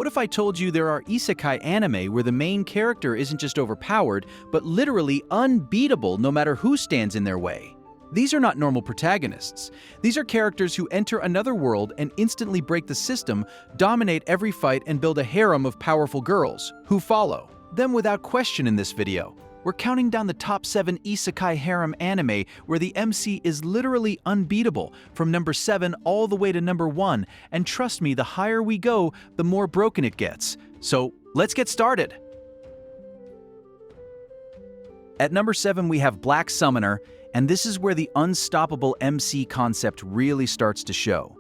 What if I told you there are isekai anime where the main character isn't just overpowered, but literally unbeatable no matter who stands in their way? These are not normal protagonists. These are characters who enter another world and instantly break the system, dominate every fight, and build a harem of powerful girls who follow them without question in this video. We're counting down the top 7 Isekai Harem anime where the MC is literally unbeatable, from number 7 all the way to number 1, and trust me, the higher we go, the more broken it gets. So let's get started. At number 7 we have Black Summoner, and this is where the unstoppable MC concept really starts to show.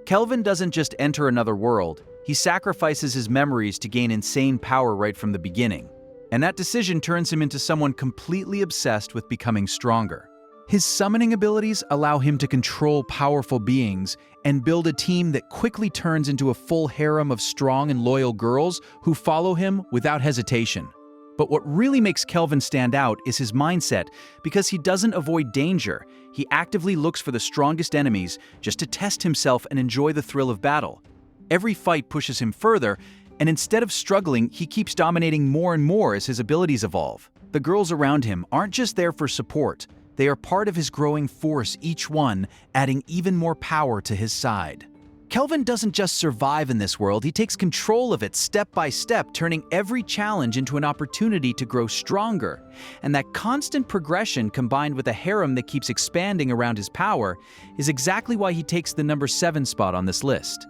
Kelvin doesn't just enter another world, he sacrifices his memories to gain insane power right from the beginning. And that decision turns him into someone completely obsessed with becoming stronger. His summoning abilities allow him to control powerful beings and build a team that quickly turns into a full harem of strong and loyal girls who follow him without hesitation. But what really makes Kelvin stand out is his mindset, because he doesn't avoid danger. He actively looks for the strongest enemies just to test himself and enjoy the thrill of battle. Every fight pushes him further, and instead of struggling, he keeps dominating more and more as his abilities evolve. The girls around him aren't just there for support, they are part of his growing force, each one adding even more power to his side. Kelvin doesn't just survive in this world, he takes control of it step by step, turning every challenge into an opportunity to grow stronger. And that constant progression, combined with a harem that keeps expanding around his power, is exactly why he takes the number 7 spot on this list.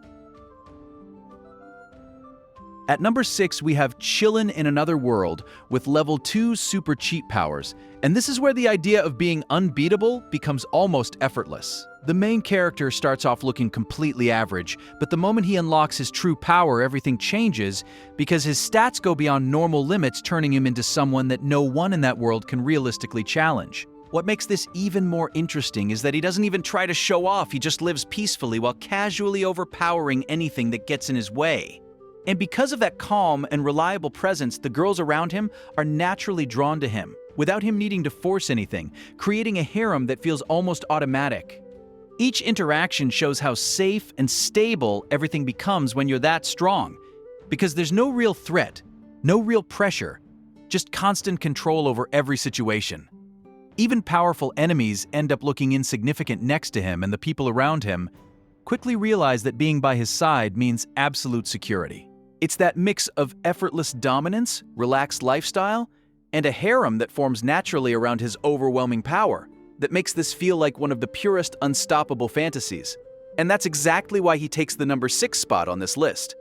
At number 6, we have Chillin in Another World with level 2 super cheat powers, and this is where the idea of being unbeatable becomes almost effortless. The main character starts off looking completely average, but the moment he unlocks his true power, everything changes because his stats go beyond normal limits, turning him into someone that no one in that world can realistically challenge. What makes this even more interesting is that he doesn't even try to show off, he just lives peacefully while casually overpowering anything that gets in his way. And because of that calm and reliable presence, the girls around him are naturally drawn to him, without him needing to force anything, creating a harem that feels almost automatic. Each interaction shows how safe and stable everything becomes when you're that strong, because there's no real threat, no real pressure, just constant control over every situation. Even powerful enemies end up looking insignificant next to him, and the people around him quickly realize that being by his side means absolute security. It's that mix of effortless dominance, relaxed lifestyle, and a harem that forms naturally around his overwhelming power that makes this feel like one of the purest unstoppable fantasies. And that's exactly why he takes the number 6 spot on this list.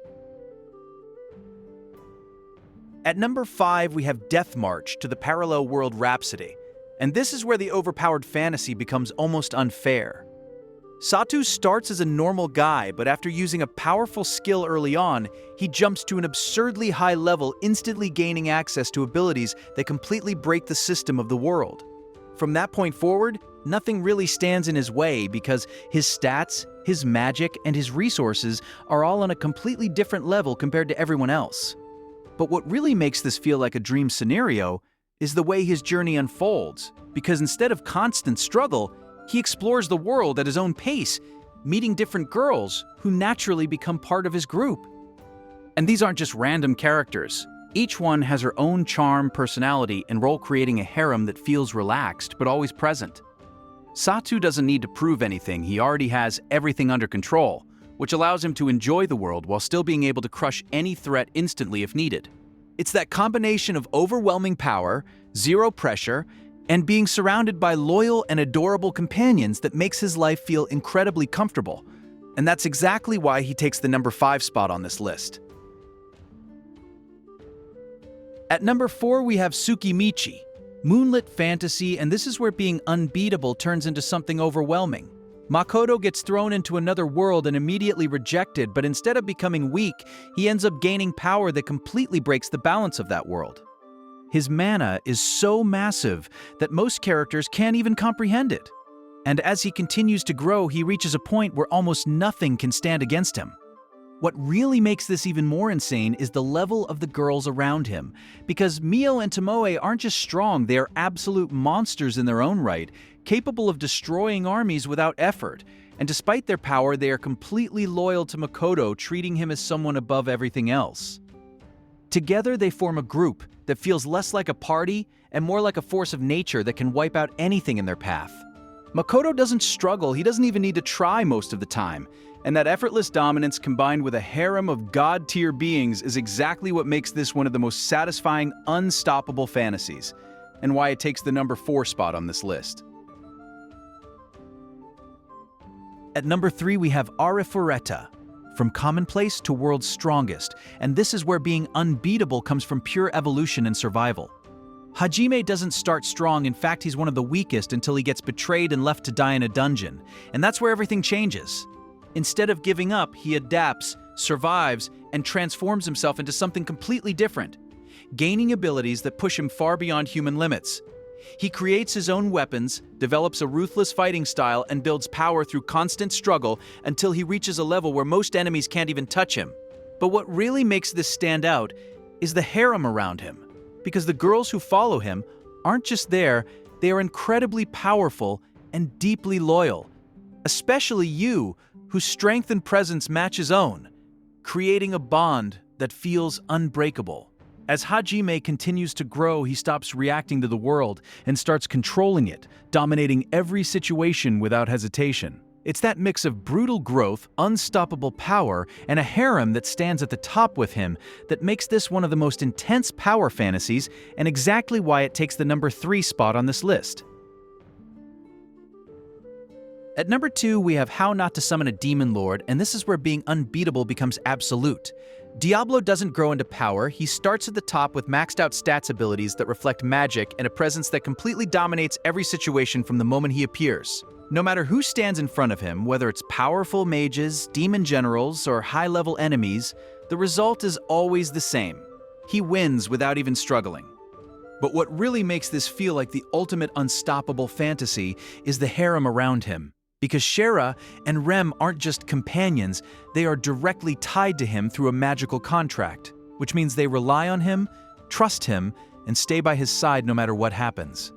At number 5, we have Death March to the Parallel World Rhapsody, and this is where the overpowered fantasy becomes almost unfair. Satu starts as a normal guy, but after using a powerful skill early on, he jumps to an absurdly high level, instantly gaining access to abilities that completely break the system of the world. From that point forward, nothing really stands in his way because his stats, his magic, and his resources are all on a completely different level compared to everyone else. But what really makes this feel like a dream scenario is the way his journey unfolds, because instead of constant struggle, he explores the world at his own pace, meeting different girls who naturally become part of his group. And these aren't just random characters. Each one has her own charm, personality, and role, creating a harem that feels relaxed but always present. Satu doesn't need to prove anything, he already has everything under control, which allows him to enjoy the world while still being able to crush any threat instantly if needed. It's that combination of overwhelming power, zero pressure, and being surrounded by loyal and adorable companions that makes his life feel incredibly comfortable. And that's exactly why he takes the number 5 spot on this list. At number 4, we have Tsukimichi, Moonlit Fantasy, and this is where being unbeatable turns into something overwhelming. Makoto gets thrown into another world and immediately rejected, but instead of becoming weak, he ends up gaining power that completely breaks the balance of that world. His mana is so massive that most characters can't even comprehend it. And as he continues to grow, he reaches a point where almost nothing can stand against him. What really makes this even more insane is the level of the girls around him, because Mio and Tomoe aren't just strong, they are absolute monsters in their own right, capable of destroying armies without effort. And despite their power, they are completely loyal to Makoto, treating him as someone above everything else. Together, they form a group that feels less like a party and more like a force of nature that can wipe out anything in their path. Makoto doesn't struggle, he doesn't even need to try most of the time. And that effortless dominance combined with a harem of god-tier beings is exactly what makes this one of the most satisfying, unstoppable fantasies, and why it takes the number 4 spot on this list. At number 3, we have Arifureta, from commonplace to world's strongest, and this is where being unbeatable comes from pure evolution and survival. Hajime doesn't start strong, in fact he's one of the weakest until he gets betrayed and left to die in a dungeon, and that's where everything changes. Instead of giving up, he adapts, survives, and transforms himself into something completely different, gaining abilities that push him far beyond human limits. He creates his own weapons, develops a ruthless fighting style, and builds power through constant struggle until he reaches a level where most enemies can't even touch him. But what really makes this stand out is the harem around him, because the girls who follow him aren't just there, they are incredibly powerful and deeply loyal, especially you, whose strength and presence match his own, creating a bond that feels unbreakable. As Hajime continues to grow, he stops reacting to the world and starts controlling it, dominating every situation without hesitation. It's that mix of brutal growth, unstoppable power, and a harem that stands at the top with him that makes this one of the most intense power fantasies, and exactly why it takes the number 3 spot on this list. At number 2, we have How Not to Summon a Demon Lord, and this is where being unbeatable becomes absolute. Diablo doesn't grow into power, he starts at the top with maxed out stats abilities that reflect magic and a presence that completely dominates every situation from the moment he appears. No matter who stands in front of him, whether it's powerful mages, demon generals, or high-level enemies, the result is always the same. He wins without even struggling. But what really makes this feel like the ultimate unstoppable fantasy is the harem around him. Because Shera and Rem aren't just companions, they are directly tied to him through a magical contract, which means they rely on him, trust him, and stay by his side no matter what happens.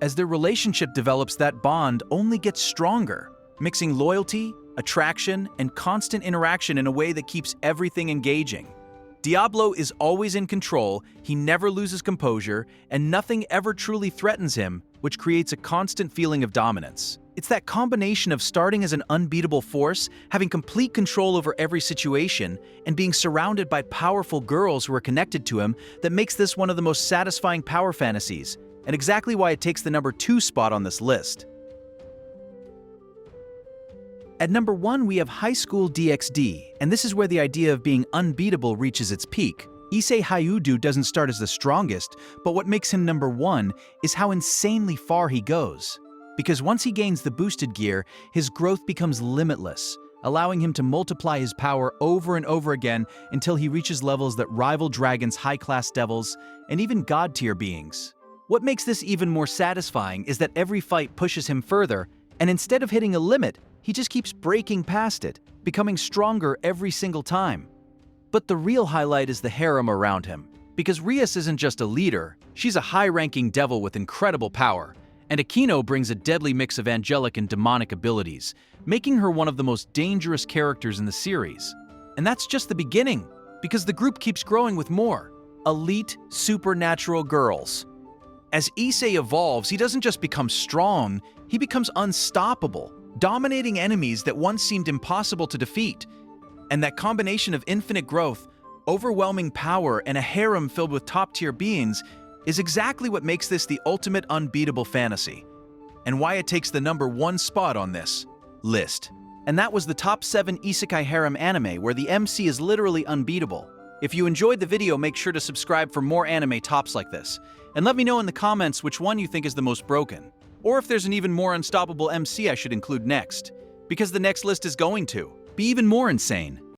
As their relationship develops, that bond only gets stronger, mixing loyalty, attraction, and constant interaction in a way that keeps everything engaging. Diablo is always in control, he never loses composure, and nothing ever truly threatens him, which creates a constant feeling of dominance. It's that combination of starting as an unbeatable force, having complete control over every situation, and being surrounded by powerful girls who are connected to him that makes this one of the most satisfying power fantasies, and exactly why it takes the number 2 spot on this list. At number 1, we have School DxD, and this is where the idea of being unbeatable reaches its peak. Issei Hayudu doesn't start as the strongest, but what makes him number 1 is how insanely far he goes. Because once he gains the boosted gear, his growth becomes limitless, allowing him to multiply his power over and over again until he reaches levels that rival dragons, high-class devils, and even god-tier beings. What makes this even more satisfying is that every fight pushes him further, and instead of hitting a limit, he just keeps breaking past it, becoming stronger every single time. But the real highlight is the harem around him, because Rias isn't just a leader, she's a high-ranking devil with incredible power. And Akino brings a deadly mix of angelic and demonic abilities, making her one of the most dangerous characters in the series. And that's just the beginning, because the group keeps growing with more elite, supernatural girls. As Issei evolves, he doesn't just become strong, he becomes unstoppable, dominating enemies that once seemed impossible to defeat. And that combination of infinite growth, overwhelming power, and a harem filled with top-tier beings is exactly what makes this the ultimate unbeatable fantasy, and why it takes the number 1 spot on this list. And that was the top 7 Isekai Harem anime, where the MC is literally unbeatable. If you enjoyed the video, make sure to subscribe for more anime tops like this, and let me know in the comments which one you think is the most broken, or if there's an even more unstoppable MC I should include next, because the next list is going to be even more insane.